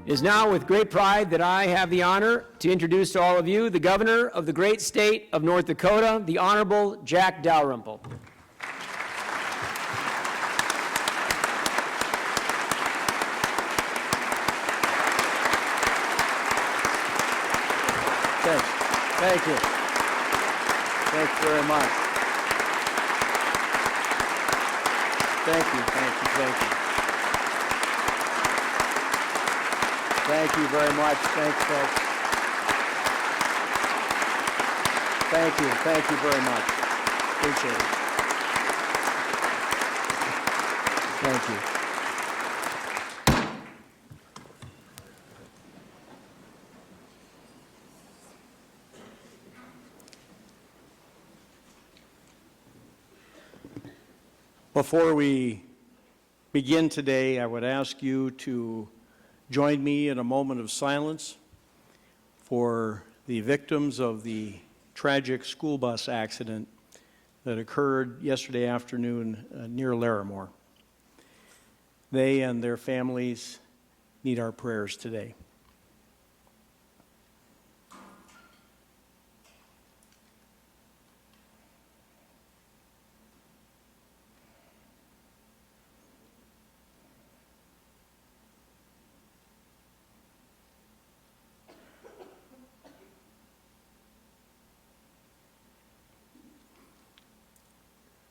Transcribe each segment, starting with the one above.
It is now with great pride that I have the honor to introduce to all of you the Governor of the great state of North Dakota, the Honorable Jack Dalrymple. Thank you. Thank you very much. Thank you. Thank you very much. Thanks, folks. Thank you very much. Appreciate it. Thank you. Before we begin today, I would ask you to join me in a moment of silence for the victims of the tragic school bus accident that occurred yesterday afternoon near Larimore. They and their families need our prayers today.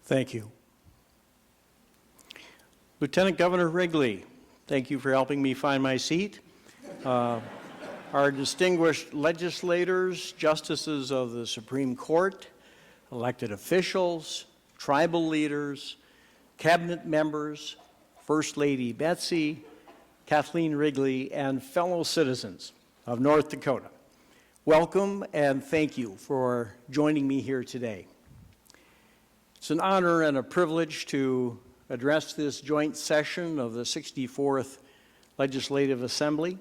Thank you. Lieutenant Governor Wrigley, thank you for helping me find my seat. Our distinguished legislators, justices of the Supreme Court, elected officials, tribal leaders, cabinet members, First Lady Betsy, Kathleen Wrigley, and fellow citizens of North Dakota. Welcome and thank you for joining me here today. It's an honor and a privilege to address this joint session of the 64th Legislative Assembly,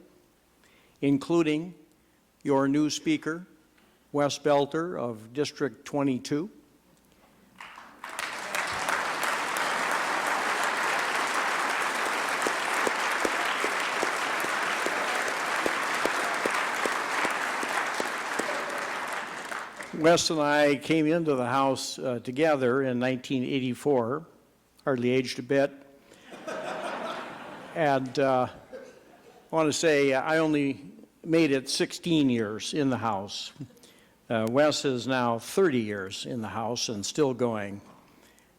including your new Speaker, Wes Belter of District 22, Wes and I came into the House together in 1984, hardly aged a bit. And I want to say I only made it 16 years in the House. Wes is now 30 years in the House and still going.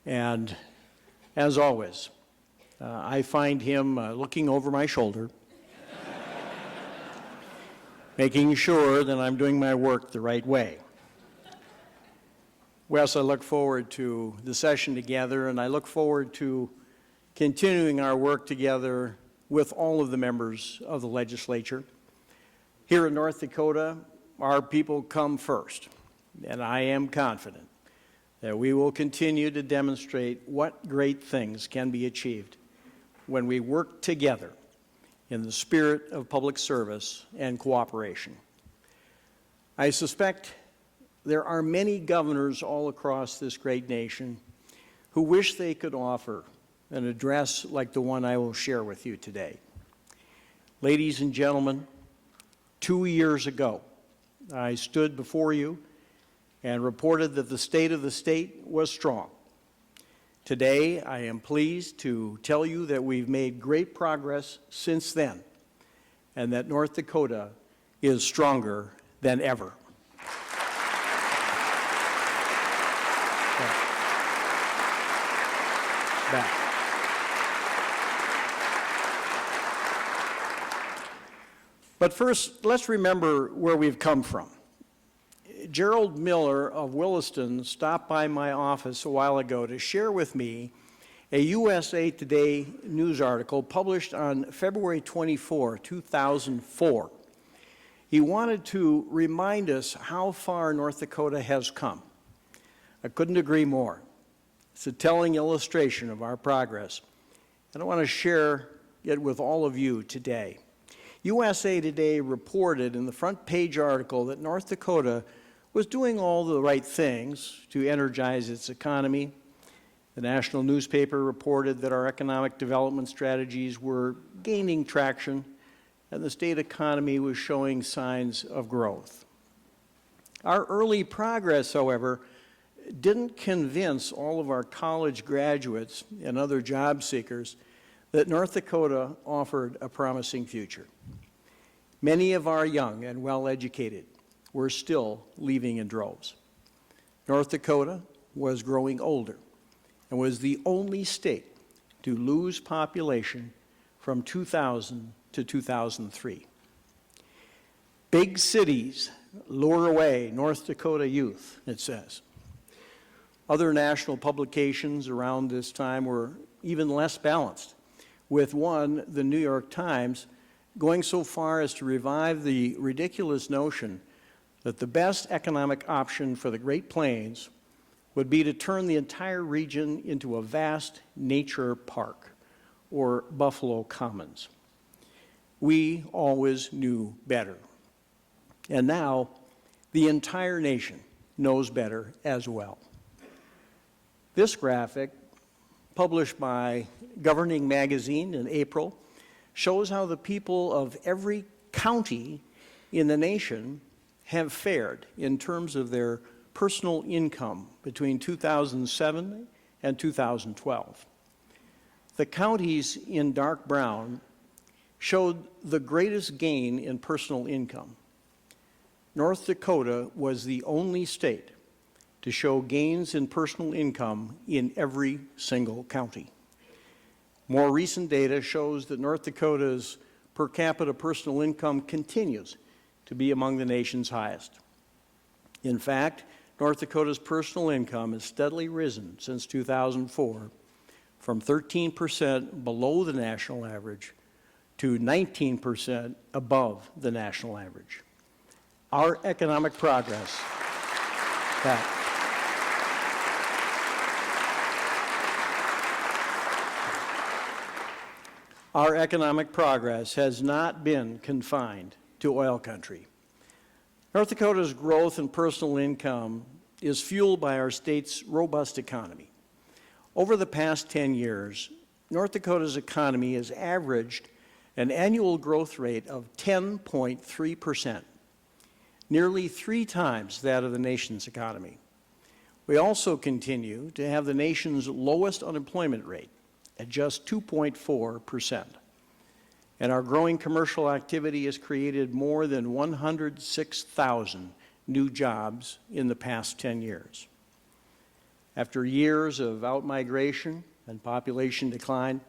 And as always, I find him looking over my shoulder, making sure that I'm doing my work the right way. Wes, I look forward to the session together, and I look forward to continuing our work together with all of the members of the legislature. Here in North Dakota, our people come first, and I am confident that we will continue to demonstrate what great things can be achieved when we work together in the spirit of public service and cooperation. I suspect there are many governors all across this great nation who wish they could offer an address like the one I will share with you today. Ladies and gentlemen, 2 years ago, I stood before you and reported that the state of the state was strong. Today, I am pleased to tell you that we've made great progress since then, and that North Dakota is stronger than ever. Back. But first, let's remember where we've come from. Gerald Miller of Williston stopped by my office a while ago to share with me a USA Today news article published on February 24, 2004. He wanted to remind us how far North Dakota has come. I couldn't agree more. It's a telling illustration of our progress, and I want to share it with all of you today. USA Today reported in the front page article that North Dakota was doing all the right things to energize its economy. The national newspaper reported that our economic development strategies were gaining traction and the state economy was showing signs of growth. Our early progress, however, didn't convince all of our college graduates and other job seekers that North Dakota offered a promising future. Many of our young and well-educated were still leaving in droves. North Dakota was growing older and was the only state to lose population from 2000 to 2003. Big cities lure away North Dakota youth, it says. Other national publications around this time were even less balanced, with one, the New York Times, going so far as to revive the ridiculous notion that the best economic option for the Great Plains would be to turn the entire region into a vast nature park, or Buffalo Commons. We always knew better. And now, the entire nation knows better as well. This graphic, published by Governing Magazine in April, shows how the people of every county in the nation have fared in terms of their personal income between 2007 and 2012. The counties in dark brown showed the greatest gain in personal income. North Dakota was the only state to show gains in personal income in every single county. More recent data shows that North Dakota's per capita personal income continues to be among the nation's highest. In fact, North Dakota's personal income has steadily risen since 2004, from 13% below the national average to 19% above the national average. Our economic progress, Our economic progress has not been confined to oil country. North Dakota's growth in personal income is fueled by our state's robust economy. Over the past 10 years, North Dakota's economy has averaged an annual growth rate of 10.3%, nearly 3 times that of the nation's economy. We also continue to have the nation's lowest unemployment rate at just 2.4%. And our growing commercial activity has created more than 106,000 new jobs in the past 10 years. After years of outmigration and population decline,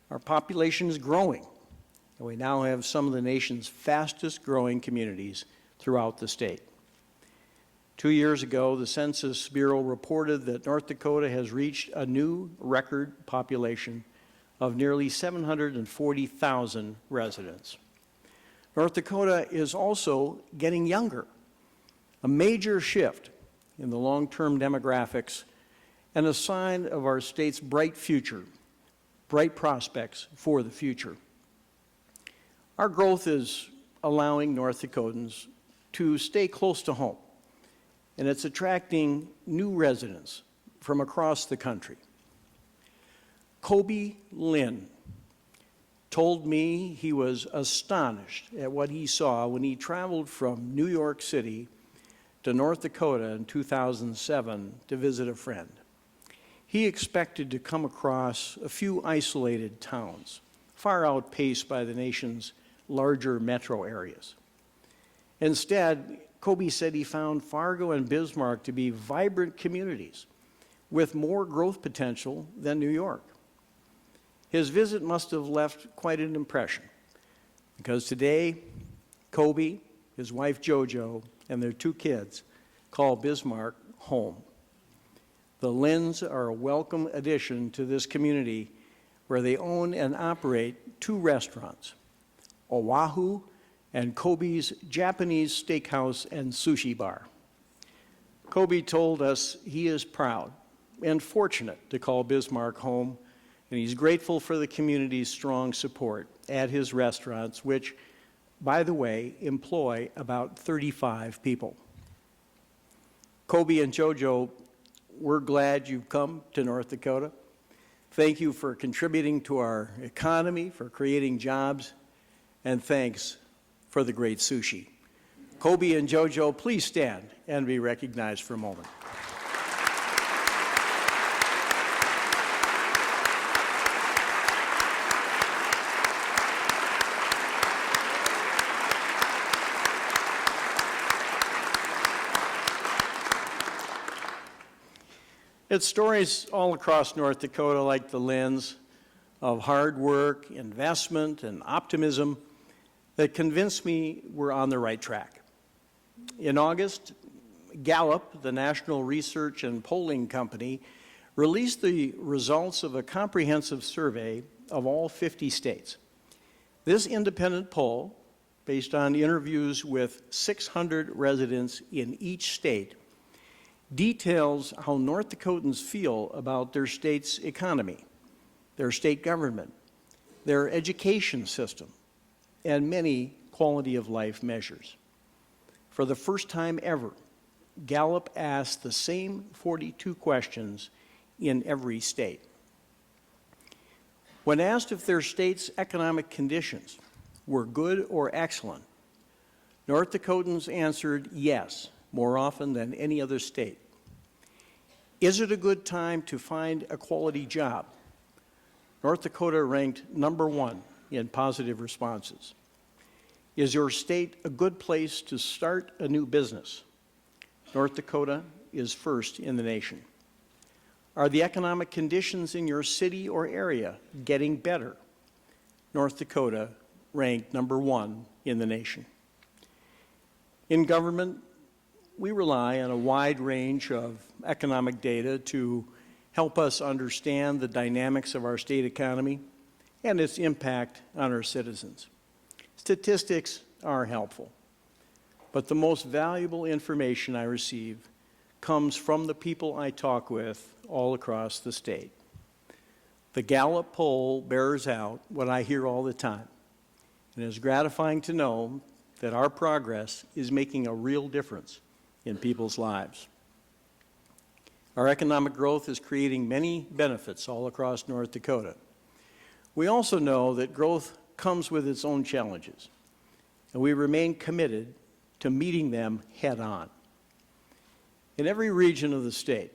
our population is growing, and we now have some of the nation's fastest growing communities throughout the state. 2 years ago, the Census Bureau reported that North Dakota has reached a new record population of nearly 740,000 residents. North Dakota is also getting younger, a major shift in the long-term demographics and a sign of our state's bright future, bright prospects for the future. Our growth is allowing North Dakotans to stay close to home, and it's attracting new residents from across the country. Kobe Lynn told me he was astonished at what he saw when he traveled from New York City to North Dakota in 2007 to visit a friend. He expected to come across a few isolated towns, far outpaced by the nation's larger metro areas. Instead, Kobe said he found Fargo and Bismarck to be vibrant communities with more growth potential than New York. His visit must have left quite an impression, because today, Kobe, his wife JoJo, and their 2 kids call Bismarck home. The Lynns are a welcome addition to this community where they own and operate 2 restaurants, Oahu and Kobe's Japanese Steakhouse and Sushi Bar. Kobe told us he is proud and fortunate to call Bismarck home, and he's grateful for the community's strong support at his restaurants, which, by the way, employ about 35 people. Kobe and JoJo, we're glad you've come to North Dakota. Thank you for contributing to our economy, for creating jobs, and thanks for the great sushi. Kobe and JoJo, please stand and be recognized for a moment. It's stories all across North Dakota like the lens of hard work, investment, and optimism that convince me we're on the right track. In August, Gallup, the national research and polling company, released the results of a comprehensive survey of all 50 states. This independent poll, based on interviews with 600 residents in each state, details how North Dakotans feel about their state's economy, their state government, their education system, and many quality of life measures. For the first time ever, Gallup asked the same 42 questions in every state. When asked if their state's economic conditions were good or excellent, North Dakotans answered yes, more often than any other state. Is it a good time to find a quality job? North Dakota ranked #1 in positive responses. Is your state a good place to start a new business? North Dakota is first in the nation. Are the economic conditions in your city or area getting better? North Dakota ranked #1 in the nation. In government, we rely on a wide range of economic data to help us understand the dynamics of our state economy and its impact on our citizens. Statistics are helpful, but the most valuable information I receive comes from the people I talk with all across the state. The Gallup poll bears out what I hear all the time, and it's gratifying to know that our progress is making a real difference in people's lives. Our economic growth is creating many benefits all across North Dakota. We also know that growth comes with its own challenges, and we remain committed to meeting them head on. In every region of the state,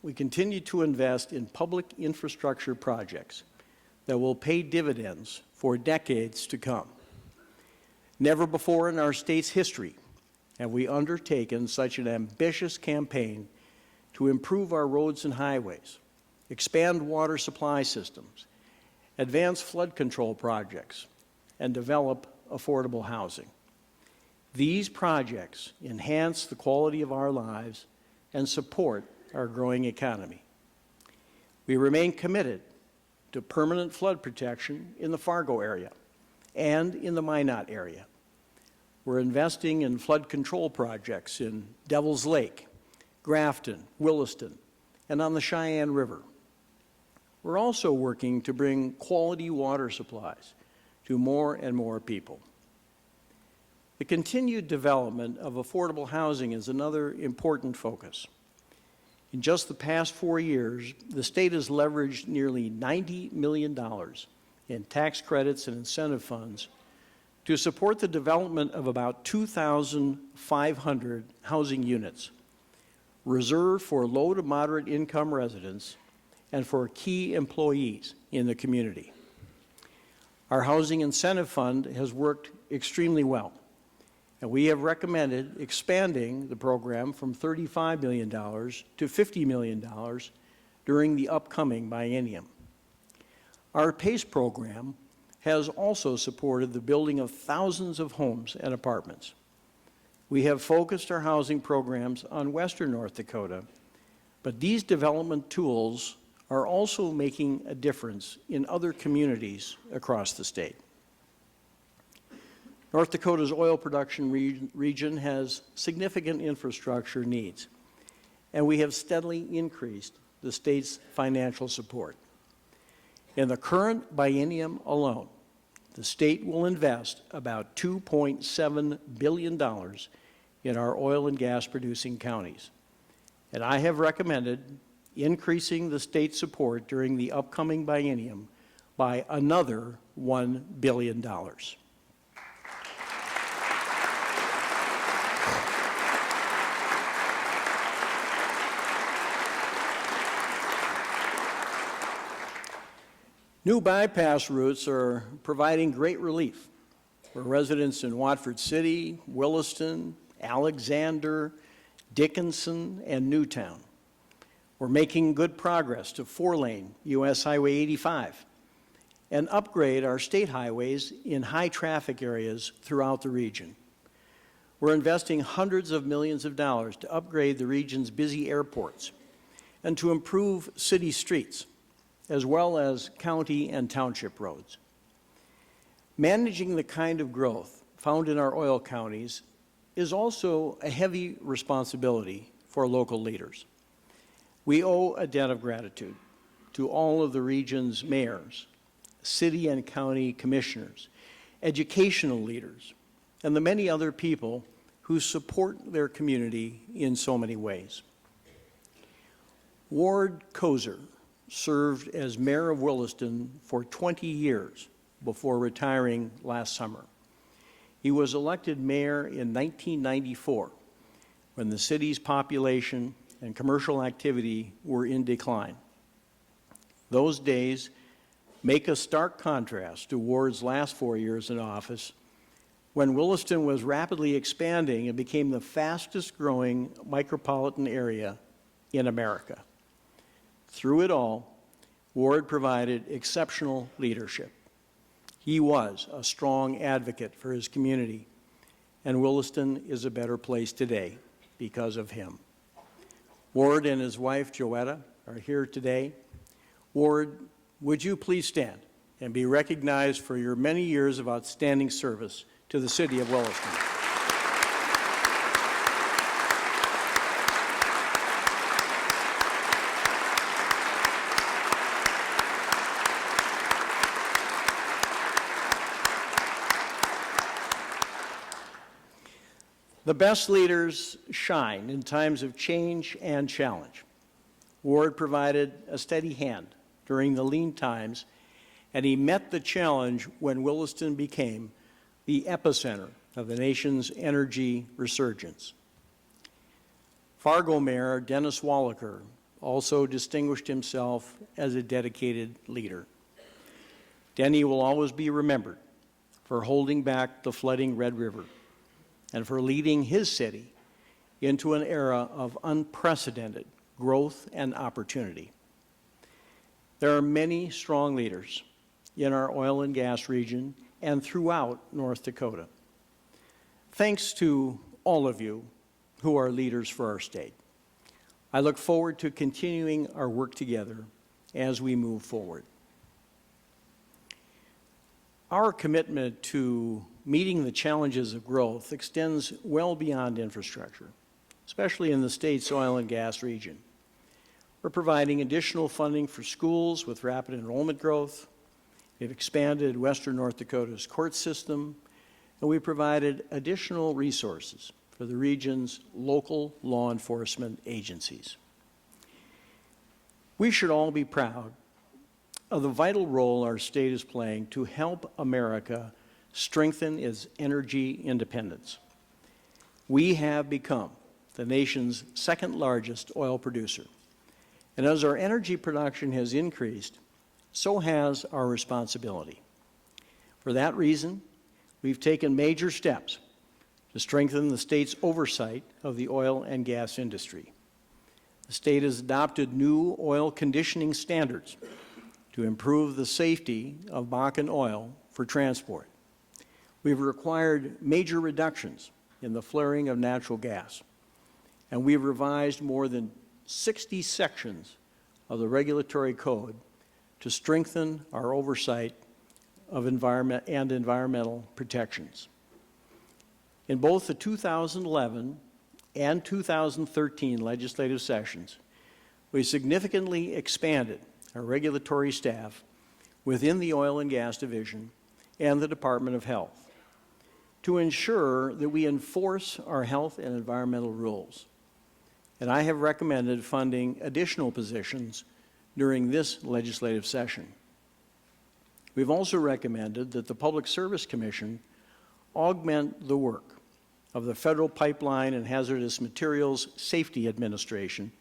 we continue to invest in public infrastructure projects that will pay dividends for decades to come. Never before in our state's history have we undertaken such an ambitious campaign to improve our roads and highways, expand water supply systems, advance flood control projects, and develop affordable housing. These projects enhance the quality of our lives and support our growing economy. We remain committed to permanent flood protection in the Fargo area and in the Minot area. We're investing in flood control projects in Devils Lake, Grafton, Williston, and on the Cheyenne River. We're also working to bring quality water supplies to more and more people. The continued development of affordable housing is another important focus. In just the past 4 years, the state has leveraged nearly $90 million in tax credits and incentive funds to support the development of about 2,500 housing units, reserved for low to moderate income residents and for key employees in the community. Our Housing Incentive Fund has worked extremely well, and we have recommended expanding the program from $35 million to $50 million during the upcoming biennium. Our PACE program has also supported the building of thousands of homes and apartments. We have focused our housing programs on Western North Dakota, but these development tools are also making a difference in other communities across the state. North Dakota's oil production region has significant infrastructure needs, and we have steadily increased the state's financial support. In the current biennium alone, the state will invest about $2.7 billion in our oil and gas producing counties. And I have recommended increasing the state support during the upcoming biennium by another $1 billion. New bypass routes are providing great relief for residents in Watford City, Williston, Alexander, Dickinson, and Newtown. We're making good progress to four-lane US Highway 85 and upgrade our state highways in high-traffic areas throughout the region. We're investing hundreds of millions of dollars to upgrade the region's busy airports and to improve city streets, as well as county and township roads. Managing the kind of growth found in our oil counties is also a heavy responsibility for local leaders. We owe a debt of gratitude to all of the region's mayors, city and county commissioners, educational leaders, and the many other people who support their community in so many ways. Ward Kozer served as mayor of Williston for 20 years before retiring last summer. He was elected mayor in 1994 when the city's population and commercial activity were in decline. Those days make a stark contrast to Ward's last 4 years in office, when Williston was rapidly expanding and became the fastest growing micropolitan area in America. Through it all, Ward provided exceptional leadership. He was a strong advocate for his community, and Williston is a better place today because of him. Ward and his wife, Joetta, are here today. Ward, would you please stand and be recognized for your many years of outstanding service to the city of Williston. The best leaders shine in times of change and challenge. Ward provided a steady hand during the lean times, and he met the challenge when Williston became the epicenter of the nation's energy resurgence. Fargo Mayor Dennis Wallaker also distinguished himself as a dedicated leader. Denny will always be remembered for holding back the flooding Red River and for leading his city into an era of unprecedented growth and opportunity. There are many strong leaders in our oil and gas region and throughout North Dakota. Thanks to all of you who are leaders for our state. I look forward to continuing our work together as we move forward. Our commitment to meeting the challenges of growth extends well beyond infrastructure, especially in the state's oil and gas region. We're providing additional funding for schools with rapid enrollment growth. We've expanded Western North Dakota's court system, and we provided additional resources for the region's local law enforcement agencies. We should all be proud of the vital role our state is playing to help America strengthen its energy independence. We have become the nation's second largest oil producer, and as our energy production has increased, so has our responsibility. For that reason, we've taken major steps to strengthen the state's oversight of the oil and gas industry. The state has adopted new oil conditioning standards to improve the safety of Bakken oil for transport. We've required major reductions in the flaring of natural gas, and we've revised more than 60 sections of the regulatory code to strengthen our oversight of environment and environmental protections. In both the 2011 and 2013 legislative sessions, we significantly expanded our regulatory staff within the Oil and Gas Division and the Department of Health to ensure that we enforce our health and environmental rules. And I have recommended funding additional positions during this legislative session. We've also recommended that the Public Service Commission augment the work of the Federal Pipeline and Hazardous Materials Safety Administration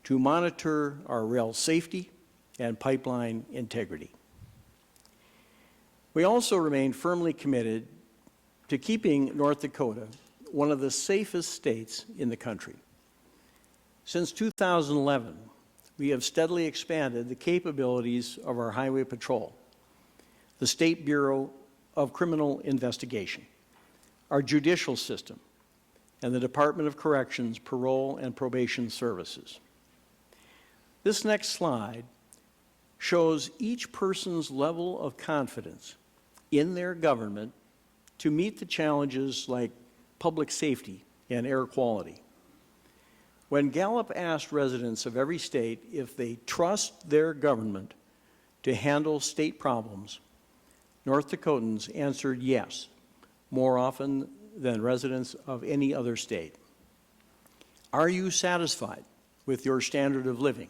to monitor our rail safety and pipeline integrity. We also remain firmly committed to keeping North Dakota one of the safest states in the country. Since 2011, we have steadily expanded the capabilities of our Highway Patrol, the State Bureau of Criminal Investigation, our judicial system, and the Department of Corrections Parole and Probation Services. This next slide shows each person's level of confidence in their government to meet the challenges like public safety and air quality. When Gallup asked residents of every state if they trust their government to handle state problems, North Dakotans answered yes, more often than residents of any other state. Are you satisfied with your standard of living?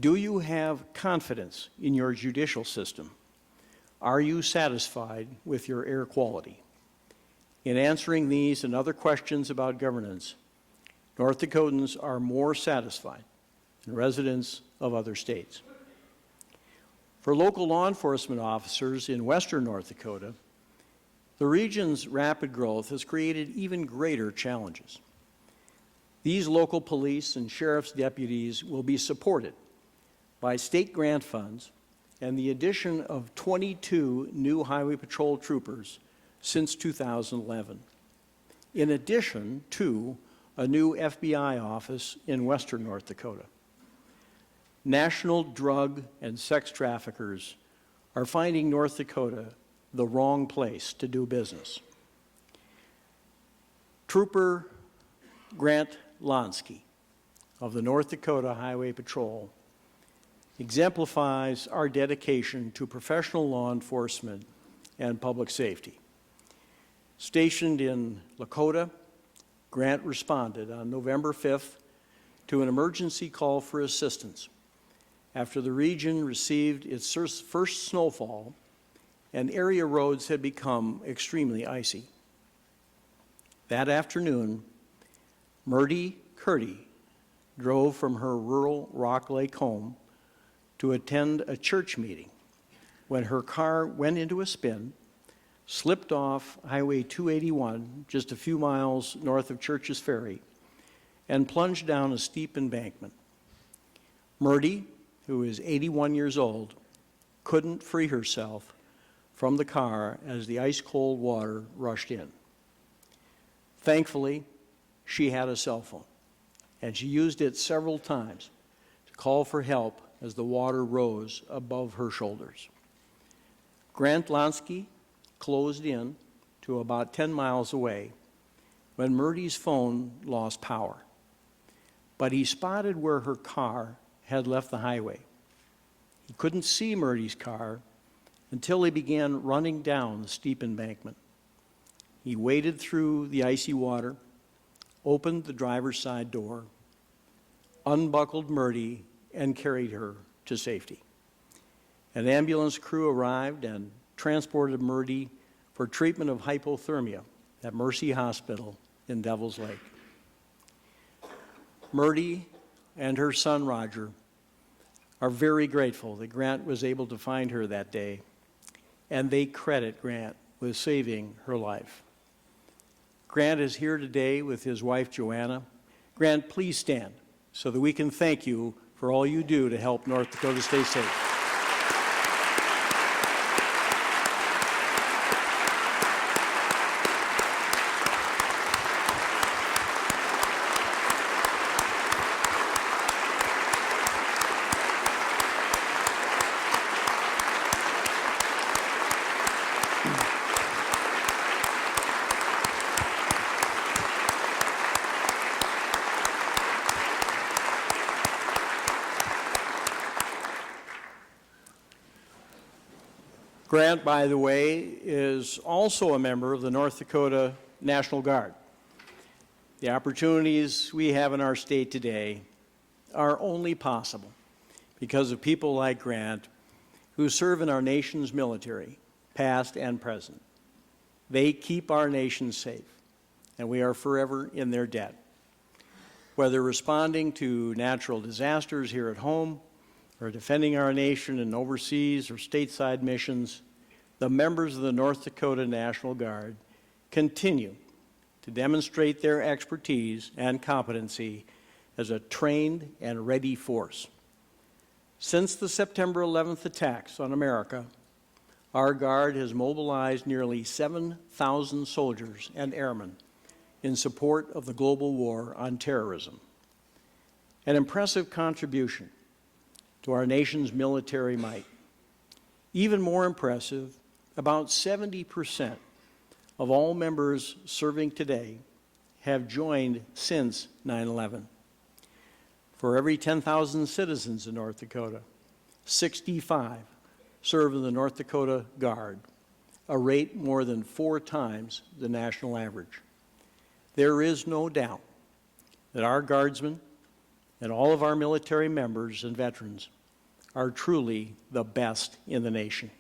Do you have confidence in your judicial system? Are you satisfied with your air quality? In answering these and other questions about governance, North Dakotans are more satisfied than residents of other states. For local law enforcement officers in western North Dakota, the region's rapid growth has created even greater challenges. These local police and sheriff's deputies will be supported by state grant funds and the addition of 22 new Highway Patrol troopers since 2011, in addition to a new FBI office in western North Dakota. National drug and sex traffickers are finding North Dakota the wrong place to do business. Trooper Grant Lansky of the North Dakota Highway Patrol exemplifies our dedication to professional law enforcement and public safety. Stationed in Lakota, Grant responded on November 5th to an emergency call for assistance after the region received its first snowfall and area roads had become extremely icy. That afternoon, Myrtie Curdy drove from her rural Rock Lake home to attend a church meeting when her car went into a spin, slipped off Highway 281 just a few miles north of Church's Ferry, and plunged down a steep embankment. Myrtie, who is 81 years old, couldn't free herself from the car as the ice-cold water rushed in. Thankfully, she had a cell phone, and she used it several times to call for help as the water rose above her shoulders. Grant Lansky closed in to about 10 miles away when Myrtie's phone lost power, but he spotted where her car had left the highway. He couldn't see Myrtie's car until he began running down the steep embankment. He waded through the icy water, opened the driver's side door, unbuckled Myrtie, and carried her to safety. An ambulance crew arrived and transported Myrtie for treatment of hypothermia at Mercy Hospital in Devils Lake. Myrtie and her son Roger are very grateful that Grant was able to find her that day, and they credit Grant with saving her life. Grant is here today with his wife Joanna. Grant, please stand so that we can thank you for all you do to help North Dakota stay safe. Grant, by the way, is also a member of the North Dakota National Guard. The opportunities we have in our state today are only possible because of people like Grant who serve in our nation's military, past and present. They keep our nation safe, and we are forever in their debt. Whether responding to natural disasters here at home, or defending our nation in overseas or stateside missions, the members of the North Dakota National Guard continue to demonstrate their expertise and competency as a trained and ready force. Since the September 11th attacks on America, our Guard has mobilized nearly 7,000 soldiers and airmen in support of the global war on terrorism. An impressive contribution to our nation's military might. Even more impressive, about 70% of all members serving today have joined since 9/11. For every 10,000 citizens in North Dakota, 65 serve in the North Dakota Guard, a rate more than 4 times the national average. There is no doubt that our Guardsmen and all of our military members and veterans are truly the best in the nation.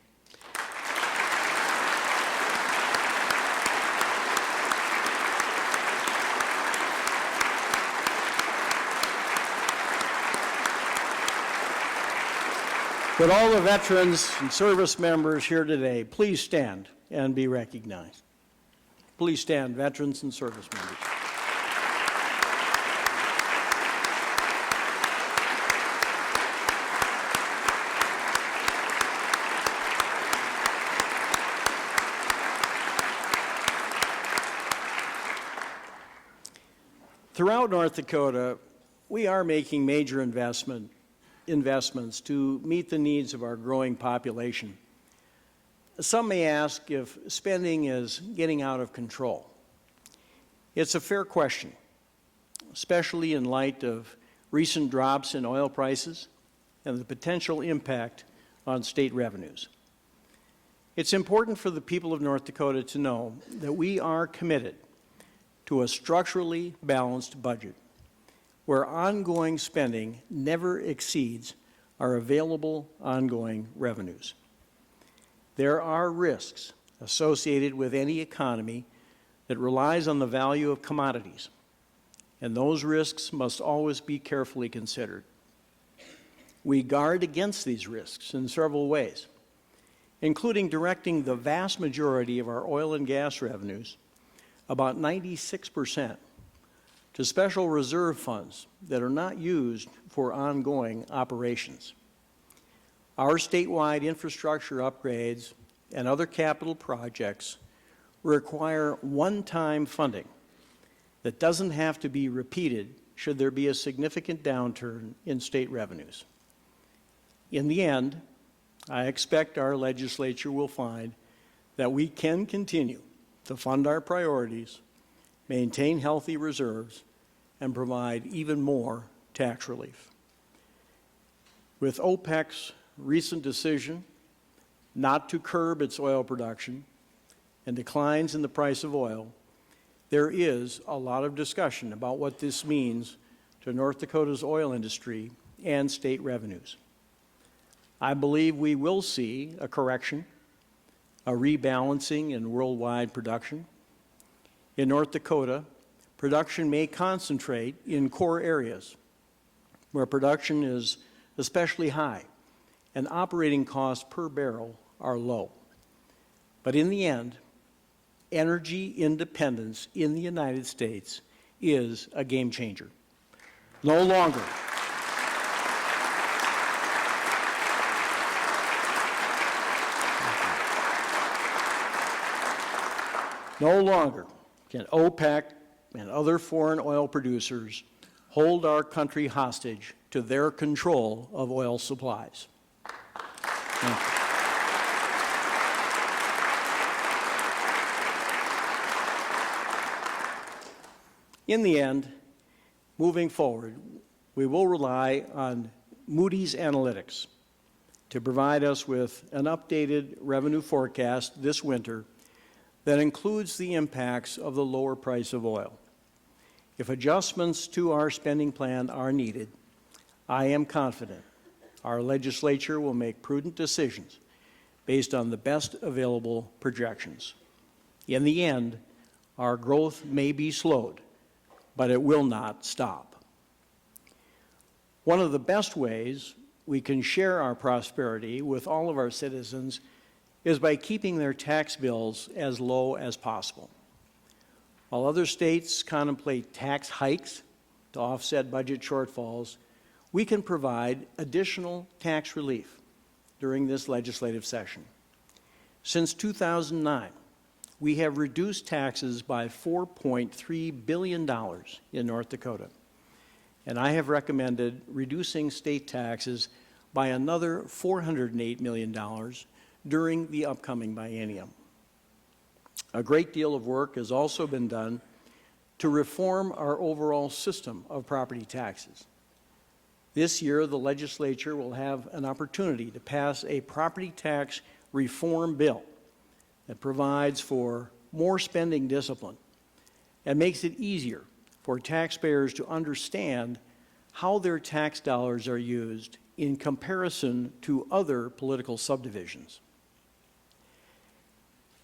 Would all the veterans and service members here today please stand and be recognized? Please stand, veterans and service members. Throughout North Dakota, we are making major investments to meet the needs of our growing population. Some may ask if spending is getting out of control. It's a fair question, especially in light of recent drops in oil prices and the potential impact on state revenues. It's important for the people of North Dakota to know that we are committed to a structurally balanced budget where ongoing spending never exceeds our available ongoing revenues. There are risks associated with any economy that relies on the value of commodities, and those risks must always be carefully considered. We guard against these risks in several ways, including directing the vast majority of our oil and gas revenues, about 96%, to special reserve funds that are not used for ongoing operations. Our statewide infrastructure upgrades and other capital projects require one-time funding that doesn't have to be repeated should there be a significant downturn in state revenues. In the end, I expect our legislature will find that we can continue to fund our priorities, maintain healthy reserves, and provide even more tax relief. With OPEC's recent decision not to curb its oil production and declines in the price of oil, there is a lot of discussion about what this means to North Dakota's oil industry and state revenues. I believe we will see a correction, a rebalancing in worldwide production. In North Dakota, production may concentrate in core areas where production is especially high and operating costs per barrel are low. But in the end, energy independence in the United States is a game changer. No longer can OPEC and other foreign oil producers hold our country hostage to their control of oil supplies. Thank you. In the end, moving forward, we will rely on Moody's Analytics to provide us with an updated revenue forecast this winter that includes the impacts of the lower price of oil. If adjustments to our spending plan are needed, I am confident our legislature will make prudent decisions based on the best available projections. In the end, our growth may be slowed, but it will not stop. One of the best ways we can share our prosperity with all of our citizens is by keeping their tax bills as low as possible. While other states contemplate tax hikes to offset budget shortfalls, we can provide additional tax relief during this legislative session. Since 2009, we have reduced taxes by $4.3 billion in North Dakota, and I have recommended reducing state taxes by another $408 million during the upcoming biennium. A great deal of work has also been done to reform our overall system of property taxes. This year, the legislature will have an opportunity to pass a property tax reform bill that provides for more spending discipline and makes it easier for taxpayers to understand how their tax dollars are used in comparison to other political subdivisions.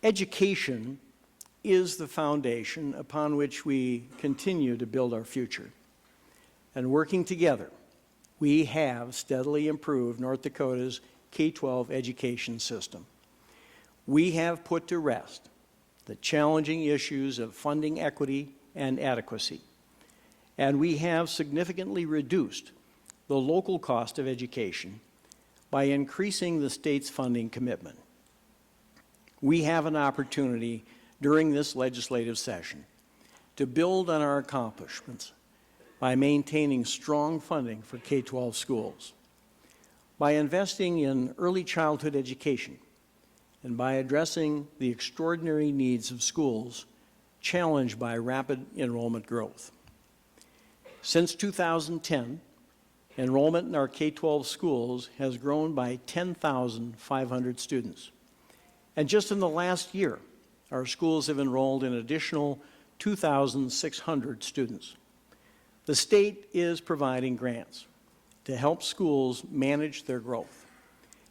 Education is the foundation upon which we continue to build our future. And working together, we have steadily improved North Dakota's K-12 education system. We have put to rest the challenging issues of funding equity and adequacy, and we have significantly reduced the local cost of education by increasing the state's funding commitment. We have an opportunity during this legislative session to build on our accomplishments by maintaining strong funding for K-12 schools, by investing in early childhood education, and by addressing the extraordinary needs of schools challenged by rapid enrollment growth. Since 2010, enrollment in our K-12 schools has grown by 10,500 students. And just in the last year, our schools have enrolled an additional 2,600 students. The state is providing grants to help schools manage their growth,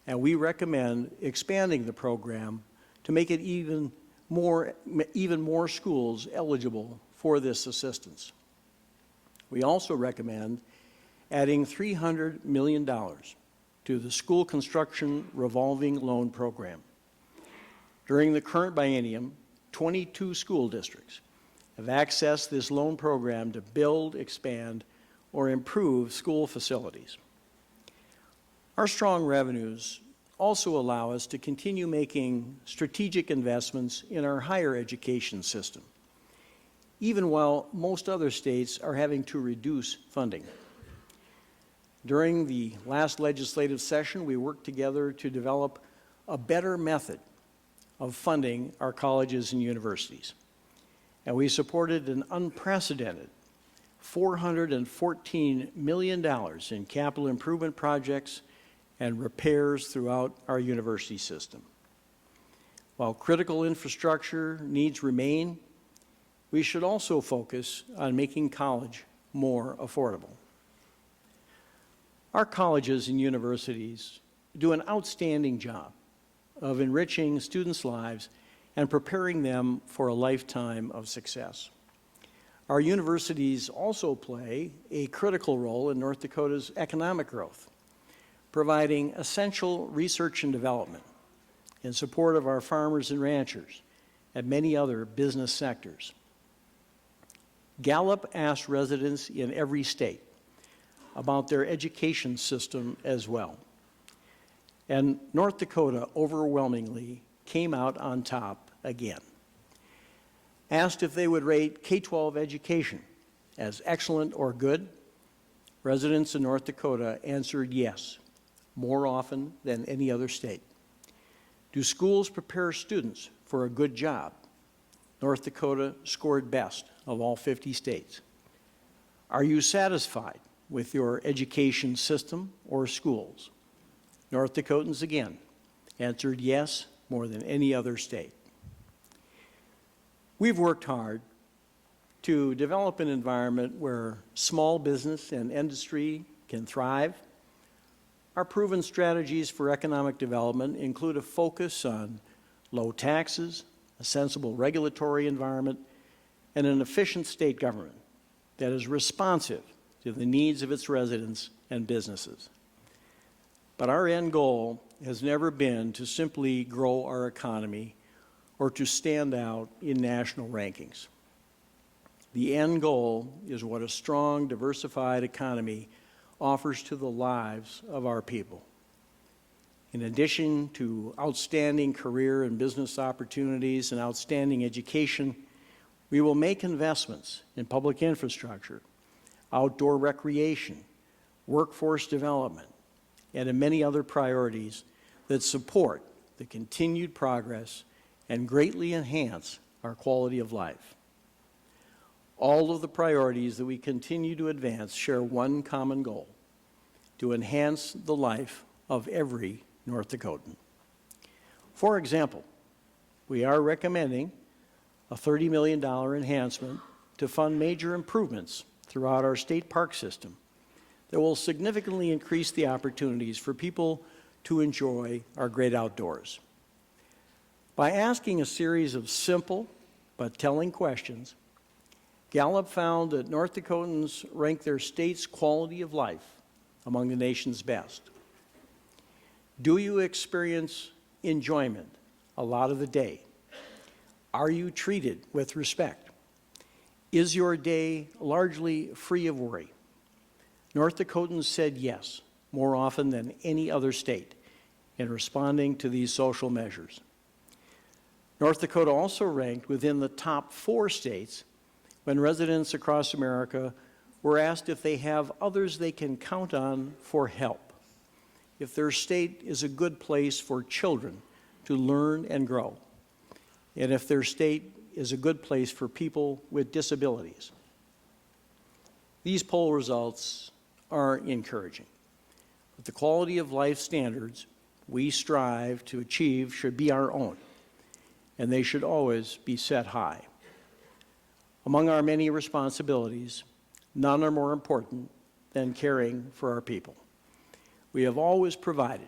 and we recommend expanding the program to make it even more schools eligible for this assistance. We also recommend adding $300 million to the School Construction Revolving Loan Program. During the current biennium, 22 school districts have accessed this loan program to build, expand, or improve school facilities. Our strong revenues also allow us to continue making strategic investments in our higher education system, even while most other states are having to reduce funding. During the last legislative session, we worked together to develop a better method of funding our colleges and universities. And we supported an unprecedented $414 million in capital improvement projects and repairs throughout our university system. While critical infrastructure needs remain, we should also focus on making college more affordable. Our colleges and universities do an outstanding job of enriching students' lives and preparing them for a lifetime of success. Our universities also play a critical role in North Dakota's economic growth, providing essential research and development in support of our farmers and ranchers and many other business sectors. Gallup asked residents in every state about their education system as well. And North Dakota overwhelmingly came out on top again. Asked if they would rate K-12 education as excellent or good, residents in North Dakota answered yes, more often than any other state. Do schools prepare students for a good job? North Dakota scored best of all 50 states. Are you satisfied with your education system or schools? North Dakotans again answered yes more than any other state. We've worked hard to develop an environment where small business and industry can thrive. Our proven strategies for economic development include a focus on low taxes, a sensible regulatory environment, and an efficient state government that is responsive to the needs of its residents and businesses. But our end goal has never been to simply grow our economy or to stand out in national rankings. The end goal is what a strong, diversified economy offers to the lives of our people. In addition to outstanding career and business opportunities and outstanding education, we will make investments in public infrastructure, outdoor recreation, workforce development, and in many other priorities that support the continued progress and greatly enhance our quality of life. All of the priorities that we continue to advance share one common goal: to enhance the life of every North Dakotan. For example, we are recommending a $30 million enhancement to fund major improvements throughout our state park system that will significantly increase the opportunities for people to enjoy our great outdoors. By asking a series of simple but telling questions, Gallup found that North Dakotans rank their state's quality of life among the nation's best. Do you experience enjoyment a lot of the day? Are you treated with respect? Is your day largely free of worry? North Dakotans said yes more often than any other state in responding to these social measures. North Dakota also ranked within the top 4 states when residents across America were asked if they have others they can count on for help, if their state is a good place for children to learn and grow, and if their state is a good place for people with disabilities. These poll results are encouraging, but the quality of life standards we strive to achieve should be our own, and they should always be set high. Among our many responsibilities, none are more important than caring for our people. We have always provided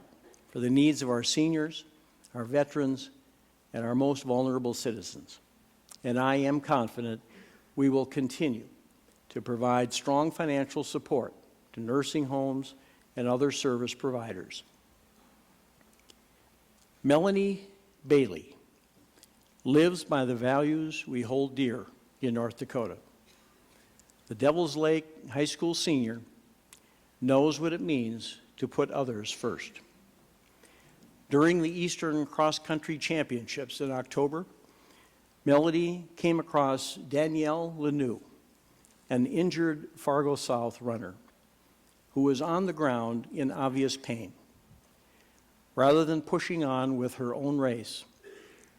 for the needs of our seniors, our veterans, and our most vulnerable citizens. And I am confident we will continue to provide strong financial support to nursing homes and other service providers. Melanie Bailey lives by the values we hold dear in North Dakota. The Devils Lake High School senior knows what it means to put others first. During the Eastern Cross Country Championships in October, Melody came across Danielle Lanoux, an injured Fargo South runner who was on the ground in obvious pain. Rather than pushing on with her own race,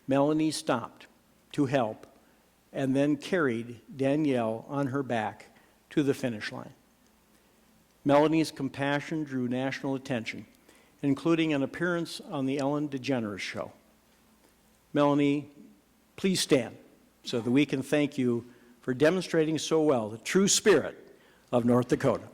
Melanie stopped to help and then carried Danielle on her back to the finish line. Melanie's compassion drew national attention, including an appearance on the Ellen DeGeneres Show. Melanie, please stand so that we can thank you for demonstrating so well the true spirit of North Dakota.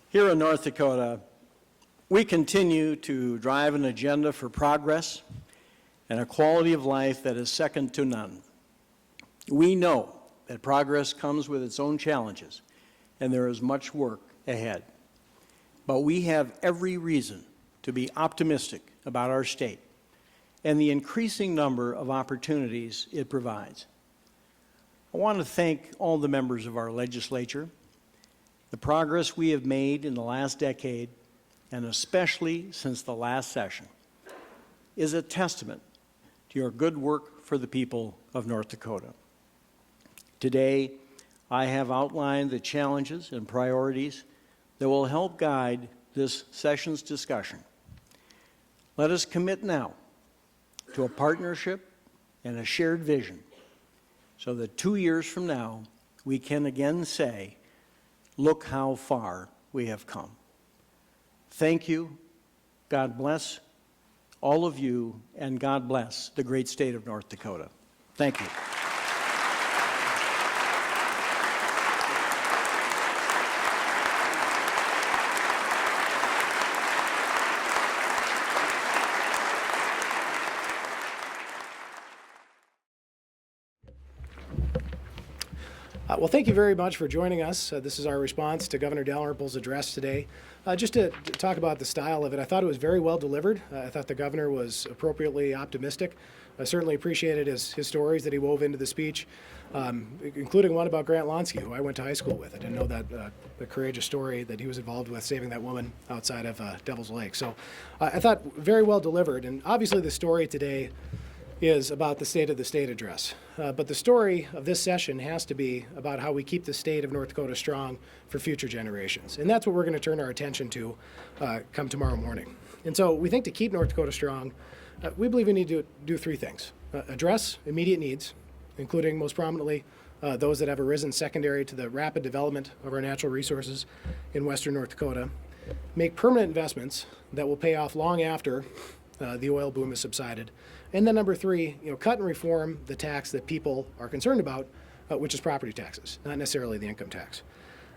Here in North Dakota, we continue to drive an agenda for progress and a quality of life that is second to none. We know that progress comes with its own challenges, and there is much work ahead. But we have every reason to be optimistic about our state and the increasing number of opportunities it provides. I want to thank all the members of our legislature. The progress we have made in the last decade, and especially since the last session, is a testament to your good work for the people of North Dakota. Today, I have outlined the challenges and priorities that will help guide this session's discussion. Let us commit now to a partnership and a shared vision so that 2 years from now, we can again say, look how far we have come. Thank you. God bless all of you, and God bless the great state of North Dakota. Thank you. Well, thank you very much for joining us. This is our response to Governor Dalrymple's address today. Just to talk about the style of it, I thought it was very well delivered. I thought the governor was appropriately optimistic. I certainly appreciated his stories that he wove into the speech, including one about Grant Lonsky, who I went to high school with. I didn't know that the courageous story that he was involved with saving that woman outside of Devil's Lake. So I thought very well delivered. And obviously the story today is about the State of the State address. But the story of this session has to be about how we keep the state of North Dakota strong for future generations. And that's what we're going to turn our attention to come tomorrow morning. And so we think to keep North Dakota strong, we believe we need to do three things. Address immediate needs, including most prominently those that have arisen secondary to the rapid development of our natural resources in western North Dakota. Make permanent investments that will pay off long after the oil boom has subsided. And then number three, cut and reform the tax that people are concerned about, which is property taxes, not necessarily the income tax.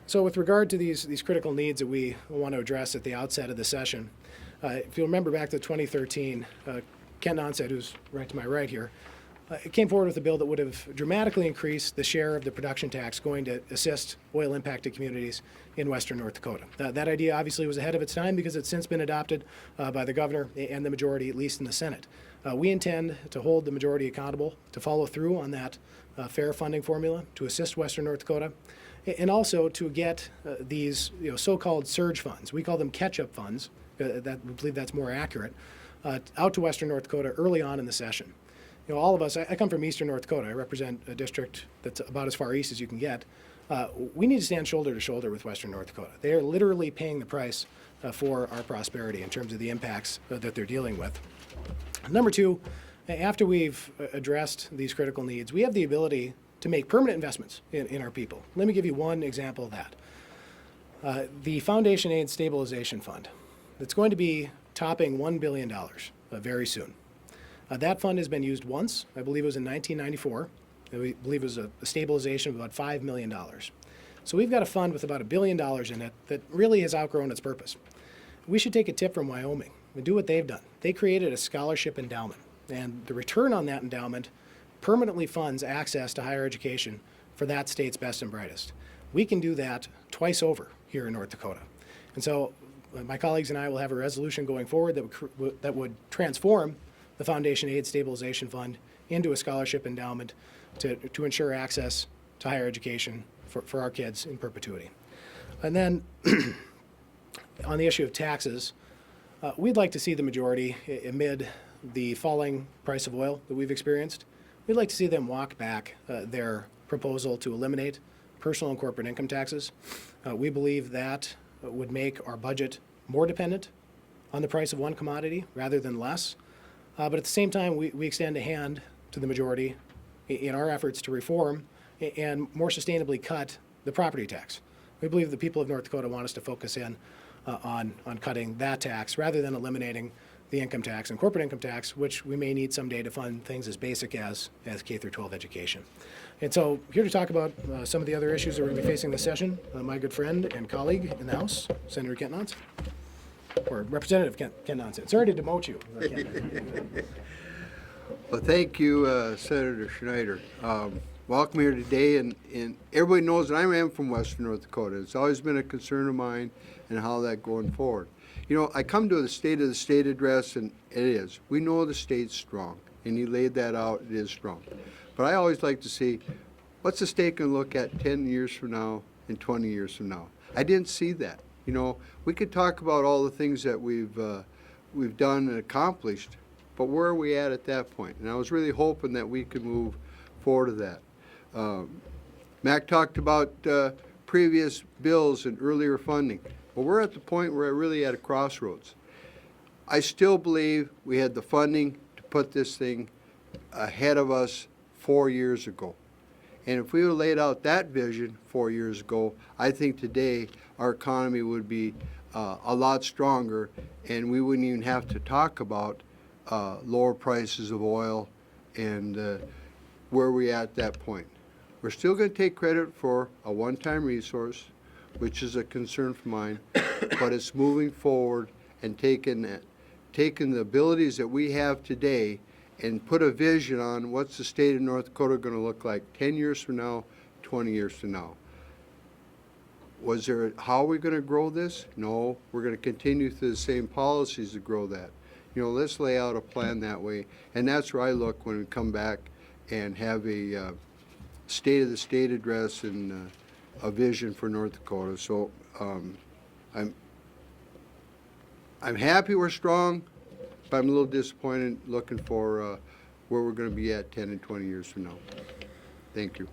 So with regard to these critical needs that we want to address at the outset of the session, if you remember back to 2013, Kent Nonset, who's right to my right here, came forward with a bill that would have dramatically increased the share of the production tax going to assist oil-impacted communities in western North Dakota. That idea obviously was ahead of its time because it's since been adopted by the governor and the majority, at least in the Senate. We intend to hold the majority accountable, to follow through on that fair funding formula to assist western North Dakota, and also to get these so-called surge funds, we call them catch-up funds, that we believe that's more accurate, out to western North Dakota early on in the session. All of us, I come from eastern North Dakota. I represent a district that's about as far east as you can get. We need to stand shoulder to shoulder with western North Dakota. They are literally paying the price for our prosperity in terms of the impacts that they're dealing with. Number two, after we've addressed these critical needs, we have the ability to make permanent investments in our people. Let me give you one example of that. The Foundation Aid Stabilization Fund. It's going to be topping $1 billion very soon. That fund has been used once. I believe it was in 1994. I believe it was a stabilization of about $5 million. So we've got a fund with about $1 billion in it that really has outgrown its purpose. We should take a tip from Wyoming and do what they've done. They created a scholarship endowment, and the return on that endowment permanently funds access to higher education for that state's best and brightest. We can do that twice over here in North Dakota. And so my colleagues and I will have a resolution going forward that would transform the Foundation Aid Stabilization Fund into a scholarship endowment to ensure access to higher education for our kids in perpetuity. And then on the issue of taxes, we'd like to see the majority, amid the falling price of oil that we've experienced, we'd like to see them walk back their proposal to eliminate personal and corporate income taxes. We believe that would make our budget more dependent on the price of one commodity rather than less. But at the same time, we extend a hand to the majority in our efforts to reform and more sustainably cut the property tax. We believe the people of North Dakota want us to focus in on cutting that tax rather than eliminating the income tax and corporate income tax, which we may need someday to fund things as basic as K through 12 education. And so here to talk about some of the other issues that we're going to be facing this session, my good friend and colleague in the House, Senator Kent Nonset. Or Representative Kent Nonset. Sorry to demote you. Well, thank you, Senator Schneider. Welcome here today, and everybody knows that I am from western North Dakota. It's always been a concern of mine and how that going forward. I come to the State of the State address, and it is. We know the state's strong, and he laid that out. It is strong. But I always like to see, what's the state going to look at 10 years from now and 20 years from now? I didn't see that. We could talk about all the things that we've done and accomplished, but where are we at that point? And I was really hoping that we could move forward to that. Mac talked about previous bills and earlier funding. Well, we're at the point where we're really at a crossroads. I still believe we had the funding to put this thing ahead of us 4 years ago. And if we would have laid out that vision 4 years ago, I think today our economy would be a lot stronger, and we wouldn't even have to talk about lower prices of oil and where we at that point. We're still going to take credit for a one-time resource, which is a concern for mine, but it's moving forward and taking the abilities that we have today and put a vision on what's the state of North Dakota going to look like 10 years from now, 20 years from now. How are we going to grow this? No, we're going to continue through the same policies to grow that. Let's lay out a plan that way, and that's where I look when we come back and have a state of the state address and a vision for North Dakota. So I'm happy we're strong, but I'm a little disappointed looking for where we're going to be at 10 and 20 years from now. Thank you.